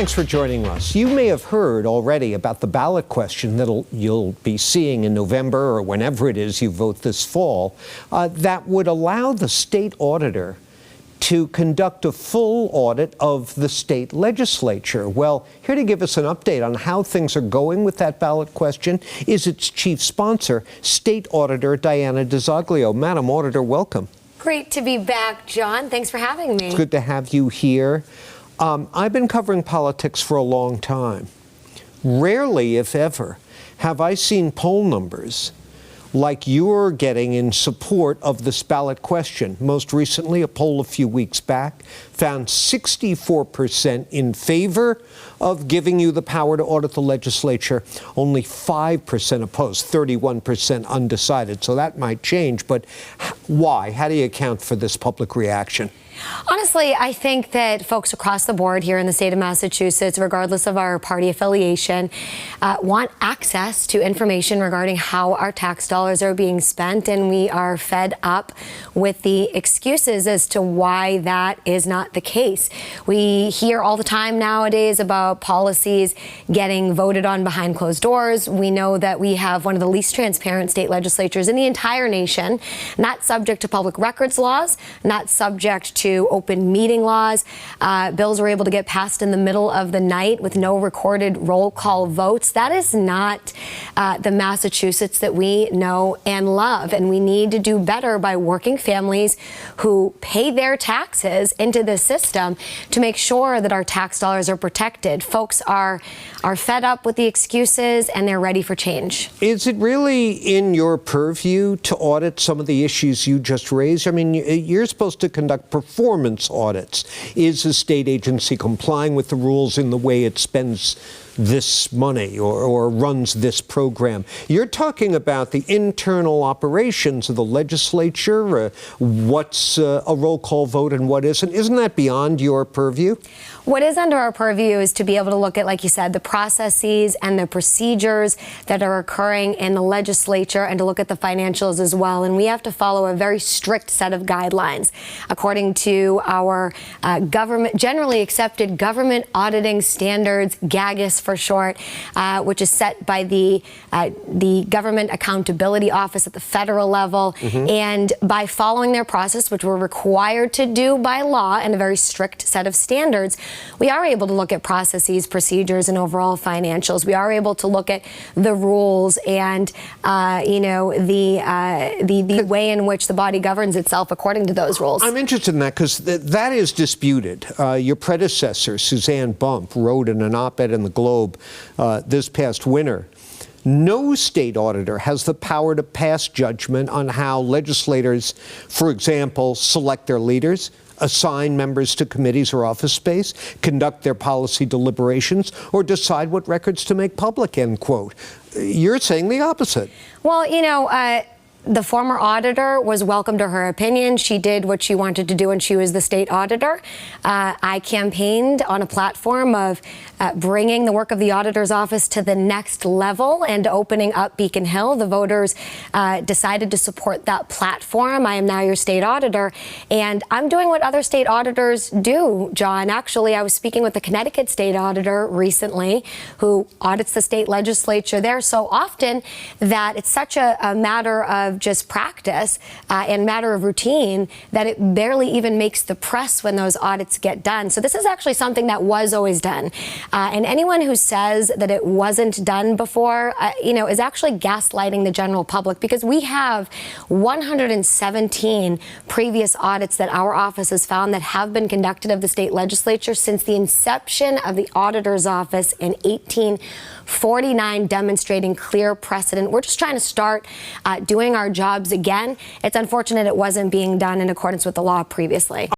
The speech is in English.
Thanks for joining us. You may have heard already about the ballot question that you'll be seeing in November or whenever it is you vote this fall that would allow the state auditor to conduct a full audit of the state legislature. Well, here to give us an update on how things are going with that ballot question is its chief sponsor, State Auditor Diana DiZoglio. Madam Auditor, welcome. Great to be back, John. Thanks for having me. It's good to have you here. I've been covering politics for a long time. Rarely, if ever, have I seen poll numbers like you're getting in support of this ballot question. Most recently, a poll a few weeks back found 64% in favor of giving you the power to audit the legislature, only 5% opposed, 31% undecided. So that might change, but why? How do you account for this public reaction? Honestly, I think that folks across the board here in the state of Massachusetts, regardless of our party affiliation, want access to information regarding how our tax dollars are being spent, and we are fed up with the excuses as to why that is not the case. We hear all the time nowadays about policies getting voted on behind closed doors. We know that we have one of the least transparent state legislatures in the entire nation, not subject to public records laws, not subject to open meeting laws. Bills were able to get passed in the middle of the night with no recorded roll call votes. That is not the Massachusetts that we know and love. And we need to do better by working families who pay their taxes into the system to make sure that our tax dollars are protected. Folks are fed up with the excuses and they're ready for change. Is it really in your purview to audit some of the issues you just raised? I mean, you're supposed to conduct performance audits. Is a state agency complying with the rules in the way it spends this money or runs this program? You're talking about the internal operations of the legislature, what's a roll call vote and what isn't. Isn't that beyond your purview? What is under our purview is to be able to look at, like you said, the processes and the procedures that are occurring in the legislature and to look at the financials as well. And we have to follow a very strict set of guidelines according to our generally accepted government auditing standards, GAGAS for short, which is set by the Government Accountability Office at the federal level. And by following their process, which we're required to do by law and a very strict set of standards, we are able to look at processes, procedures, and overall financials. We are able to look at the rules and, the way in which the body governs itself according to those rules. I'm interested in that because that is disputed. Your predecessor, Suzanne Bump, wrote in an op-ed in the Globe this past winter, no state auditor has the power to pass judgment on how legislators, for example, select their leaders, assign members to committees or office space, conduct their policy deliberations, or decide what records to make public, end quote. You're saying the opposite. Well, the former auditor was welcome to her opinion. She did what she wanted to do when she was the state auditor. I campaigned on a platform of bringing the work of the auditor's office to the next level and opening up Beacon Hill. The voters decided to support that platform. I am now your state auditor, and I'm doing what other state auditors do, John. Actually, I was speaking with the Connecticut state auditor recently, who audits the state legislature there so often that it's such a matter of just practice and matter of routine that it barely even makes the press when those audits get done. So this is actually something that was always done. And anyone who says that it wasn't done before, is actually gaslighting the general public, because we have 117 previous audits that our office has found that have been conducted of the state legislature since the inception of the auditor's office in 1849, demonstrating clear precedent. We're just trying to start doing our jobs again. It's unfortunate it wasn't being done in accordance with the law previously.